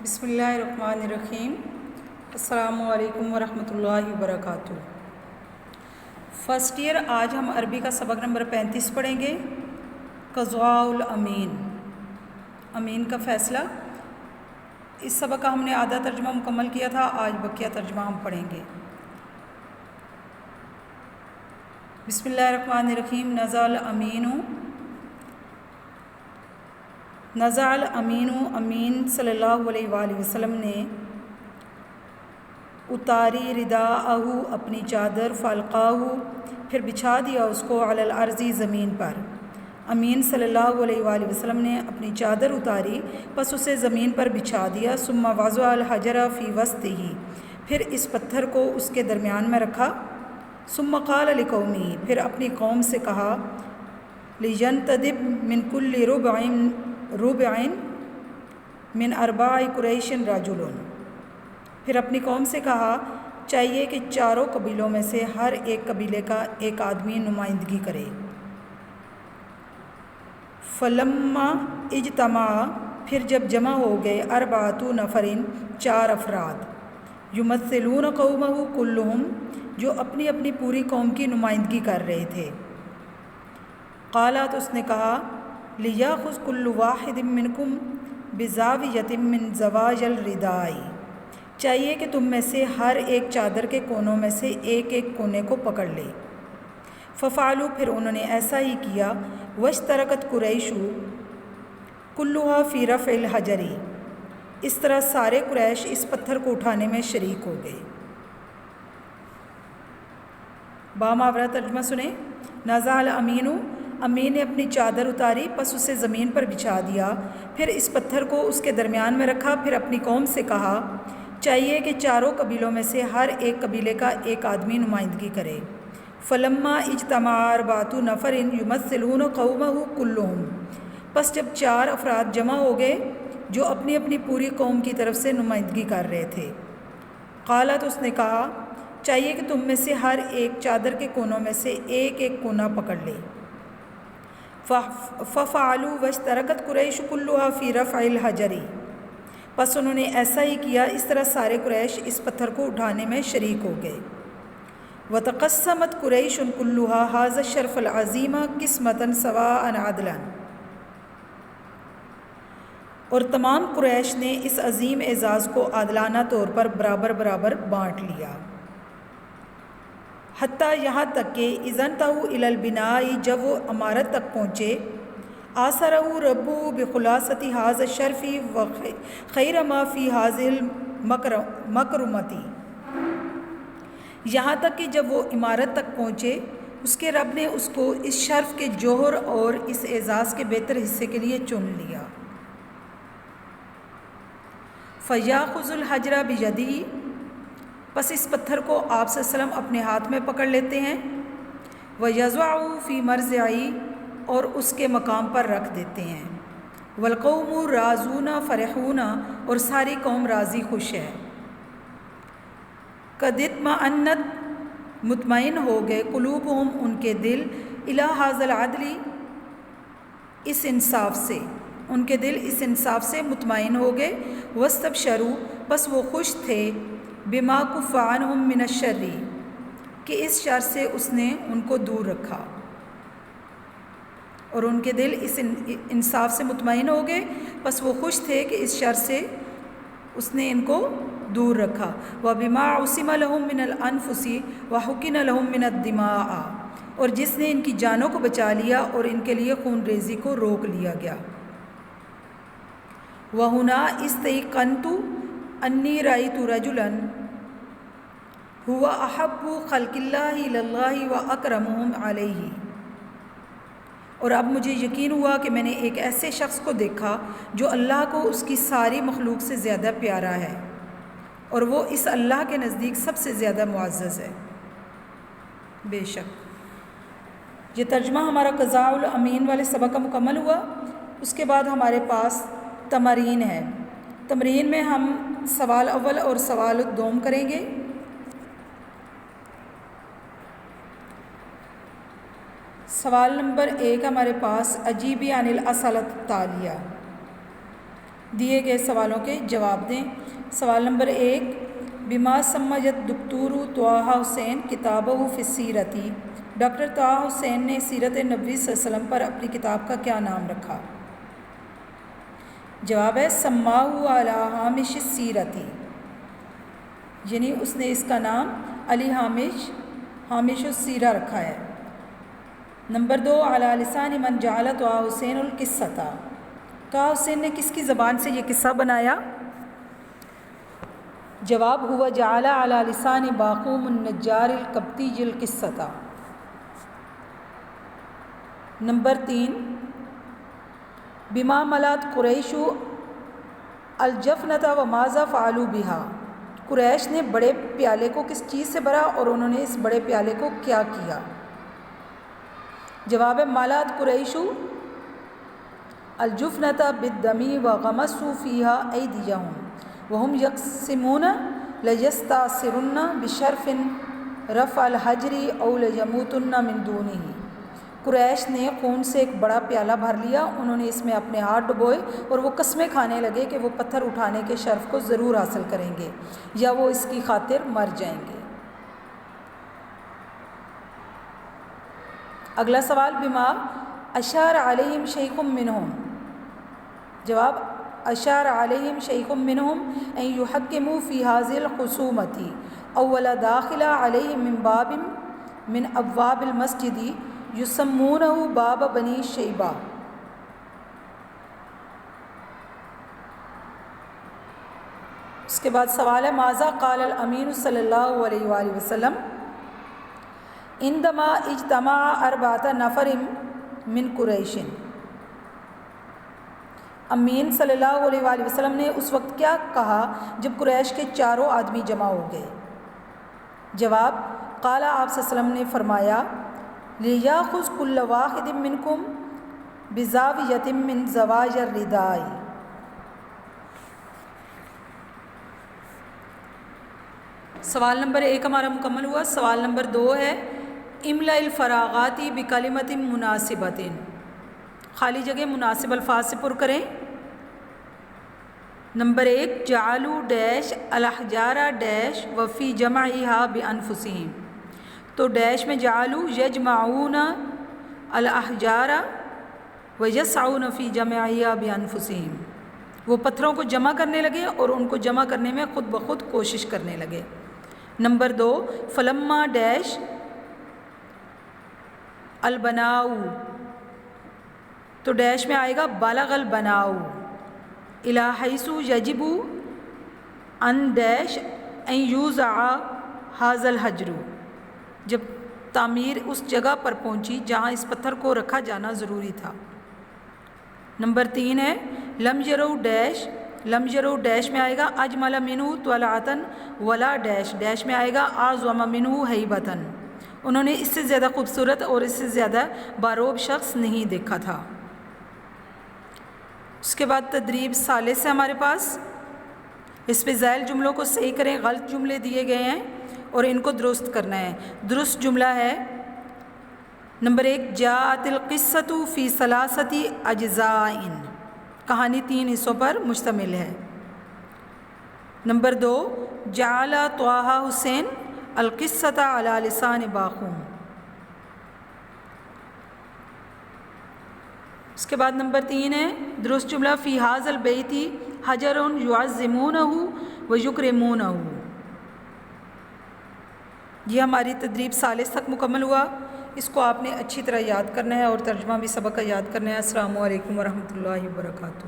بسم اللہ الرحمن الرحیم۔ السلام علیکم ورحمۃ اللہ وبرکاتہ۔ فرسٹ ایئر، آج ہم عربی کا سبق نمبر 35 پڑھیں گے، قضاء الامین، امین کا فیصلہ۔ اس سبق کا ہم نے آدھا ترجمہ مکمل کیا تھا، آج بقیہ ترجمہ ہم پڑھیں گے۔ بسم اللہ الرحمن الرحیم۔ نزع الامین، امین صلی اللہ علیہ وآلہ وسلم نے اتاری رداءہ، اپنی چادر، فالقاہ، پھر بچھا دیا اس کو، علی الارض، زمین پر۔ امین صلی اللہ علیہ وآلہ وسلم نے اپنی چادر اتاری، پس اسے زمین پر بچھا دیا۔ ثم وضع الحجر فی وسطہ، پھر اس پتھر کو اس کے درمیان میں رکھا۔ ثم قال لقومہ، پھر اپنی قوم سے کہا، لینتدب من کل ربع من ارباع قریش رجل، پھر اپنی قوم سے کہا چاہیے کہ چاروں قبیلوں میں سے ہر ایک قبیلے کا ایک آدمی نمائندگی کرے۔ فلما اجتمع، پھر جب جمع ہو گئے، اربعۃ نفر، 4 افراد، یمثلون قومہ کلہم، جو اپنی اپنی پوری قوم کی نمائندگی کر رہے تھے۔ قالت، اس نے کہا، لیاخذ کل واحد منکم بزاویۃ من زواج الرداء، چاہیے کہ تم میں سے ہر ایک چادر کے کونوں میں سے ایک ایک کونے کو پکڑ لے۔ ففعلوا، پھر انہوں نے ایسا ہی کیا۔ واشترکت قریش کلھا فی رفع الحجر، اس طرح سارے قریش اس پتھر کو اٹھانے میں شریک ہو گئے۔ باماورہ ترجمہ سنیں۔ نزع الامین، امین نے اپنی چادر اتاری، پس اسے زمین پر بچھا دیا، پھر اس پتھر کو اس کے درمیان میں رکھا، پھر اپنی قوم سے کہا چاہیے کہ چاروں قبیلوں میں سے ہر ایک قبیلے کا ایک آدمی نمائندگی کرے۔ فلما اجتمع اربعۃ نفر یمثلون قومہ کلہم، پس جب 4 افراد جمع ہو گئے جو اپنی اپنی پوری قوم کی طرف سے نمائندگی کر رہے تھے۔ قالت، اس نے کہا چاہیے کہ تم میں سے ہر ایک چادر کے کونوں میں سے ایک ایک کونا پکڑ لے۔ ففعلوا واشترکت قریش کلھا فی رفع الحجر، پس انہوں نے ایسا ہی کیا، اس طرح سارے قریش اس پتھر کو اٹھانے میں شریک ہو گئے۔ وتقسمت قریش کلھا ھذا الشرف العظیم قسمۃ سواء عدلا، اور تمام قریش نے اس عظیم اعزاز کو عادلانہ طور پر برابر برابر بانٹ لیا۔ حتیٰ، یہاں تک کہ اذا انتہوا الی البناء، جب وہ عمارت تک پہنچے، آثرہ ربہ بخلاصۃ ھذا الشرف وخیر ما فی ھذہ المکرمۃ، یہاں تک کہ جب وہ عمارت تک پہنچے، اس کے رب نے اس کو اس شرف کے جوہر اور اس اعزاز کے بہتر حصے کے لیے چن لیا۔ فیاخذ الحجر بیدہ، پس اس پتھر کو آپ صلی اللہ علیہ وسلم اپنے ہاتھ میں پکڑ لیتے ہیں۔ وَيَضَعُهُ فِي مَرْضِعِهِ، اور اس کے مقام پر رکھ دیتے ہیں۔ وَالْقَوْمُ رَاضُونَ فَرِحُونَ، اور ساری قوم راضی خوش ہے۔ قَدْ اطْمَأَنَّتْ، مطمئن ہو گئے، قُلُوبُهُمْ، ان کے دل، إِلَى هَذَا الْعَدْلِ، اس انصاف سے، ان کے دل اس انصاف سے مطمئن ہو گئے۔ وَاسْتَبْشَرُوا، بس وہ خوش تھے، بما کف عنہم من الشر، کہ اس شر سے اس نے ان کو دور رکھا، اور ان کے دل اس انصاف سے مطمئن ہو گئے، بس وہ خوش تھے کہ اس شر سے اس نے ان کو دور رکھا۔ وبما عصم لهم من الانفس وحقن لهم من الدماء، اور جس نے ان کی جانوں کو بچا لیا اور ان کے لیے خون ریزی کو روک لیا گیا۔ وَهُنَا اسْتَيْقَنْتُ أَنِّي رَأَيْتُ رَجُلًا هُوَ أَحَبُّ خَلْقِ اللَّهِ إِلَى اللَّهِ وَأَكْرَمُهُمْ عَلَيْهِ، اور اب مجھے یقین ہوا کہ میں نے ایک ایسے شخص کو دیکھا جو اللہ کو اس کی ساری مخلوق سے زیادہ پیارا ہے، اور وہ اس اللہ کے نزدیک سب سے زیادہ معزز ہے۔ بے شک یہ ترجمہ ہمارا قضاء الامین والے سبق کا مکمل ہوا۔ اس کے بعد ہمارے پاس تمرین ہے۔ تمرین میں ہم سوال اول اور سوال دوم کریں گے۔ سوال نمبر 1 ہمارے پاس، اجیبی عن الاسئلۃ التالیہ، دیے گئے سوالوں کے جواب دیں۔ سوال نمبر 1، بما سمجت دکتور طٰہٰ حسین کتابہ فی السیرۃ، ڈاکٹر طٰہٰ حسین نے سیرت نبوی صلی اللہ علیہ وسلم پر اپنی کتاب کا کیا نام رکھا؟ جواب ہے سماہ علی ہامش السیرۃ، یعنی اس نے اس کا نام علی ہامش السیرہ رکھا ہے۔ نمبر 2، علی لسان من جعل طٰہٰ حسین القصۃ، طٰہٰ حسین نے کس کی زبان سے یہ قصہ بنایا؟ جواب ہوا جعل علی لسان باقوم النجار القبطی القصۃ۔ نمبر 3، بما ملات قریش الجفنۃ وماذا فعلوا بها، قریش نے بڑے پیالے کو کس چیز سے بھرا اور انہوں نے اس بڑے پیالے کو کیا کیا؟ جواب ہے ملات قریش الجفنۃ بالدم وغمسوا فيها ایدیہم وهم یقسمون لیستأثرن بشرف رفع الحجر او لیموتن من دونہ، قریش نے خون سے ایک بڑا پیالہ بھر لیا، انہوں نے اس میں اپنے ہاتھ ڈبوئے اور وہ قسمیں کھانے لگے کہ وہ پتھر اٹھانے کے شرف کو ضرور حاصل کریں گے یا وہ اس کی خاطر مر جائیں گے۔ اگلا سوال، بما اشار علیہم شیخ منہم، جواب اشار علیہم شیخ منہم ان یحکموا فی ہذہ الخصومۃ اول داخل علیہم من باب من ابواب المسجد یسمونہ باب بنی شیبہ۔ اس کے بعد سوال ہے ماذا قال الامین صلی اللہ علیہ وآلہ وسلم عندما اجتمع اربعۃ نفر من قریش، امین صلی اللہ علیہ وآلہ وسلم نے اس وقت کیا کہا جب قریش کے چاروں آدمی جمع ہو گئے؟ جواب، قال، آپ صلی اللہ علیہ وسلم نے فرمایا لیاخذ کل واحد منکم بزاویۃ من زوایا الرداء۔ سوال نمبر 1 ہمارا مکمل ہوا۔ سوال نمبر 2 ہے املا الفراغات بکلمۃ مناسبۃ، خالی جگہ مناسب الفاظ سے پر کریں۔ نمبر 1، جعلوا ڈیش الاحجار ڈیش وفی جمعها بانفسہم، تو ڈیش میں جعلوا یجمعون الاحجار ویسعون فی جمعها بانفسہم، وہ پتھروں کو جمع کرنے لگے اور ان کو جمع کرنے میں خود بخود کوشش کرنے لگے۔ نمبر 2، فلما ڈیش البناؤ، تو ڈیش میں آئے گا بالغ البناؤ الی حیث یجب ان ڈیش ان یوزع ھذا الحجر، جب تعمیر اس جگہ پر پہنچی جہاں اس پتھر کو رکھا جانا ضروری تھا۔ نمبر 3 ہے لم یروا ڈیش، لم یروا ڈیش میں آئے گا اجمل منہ طلعۃ ولا ڈیش، ڈیش میں آئے گا اعظم منہ ہیبۃ، انہوں نے اس سے زیادہ خوبصورت اور اس سے زیادہ باروب شخص نہیں دیکھا تھا۔ اس کے بعد تدریب ثالث ہے ہمارے پاس، اس پہ ذیل جملوں کو صحیح کریں، غلط جملے دیے گئے ہیں اور ان کو درست کرنا ہے۔ درست جملہ ہے نمبر 1، جاءت القصۃ فی ثلاثۃ اجزاء، کہانی 3 حصوں پر مشتمل ہے۔ نمبر 2، جعل طٰہٰ حسین القصۃ علی لسان باقوم۔ اس کے بعد نمبر 3 ہے درست جملہ فی ھذا البیت حجر یعظمونہ ویکرمونہ۔ یہ ہماری تدریب ثالث تک مکمل ہوا، اس کو آپ نے اچھی طرح یاد کرنا ہے اور ترجمہ بھی سبق کا یاد کرنا ہے۔ السلام علیکم ورحمۃ اللہ وبرکاتہ۔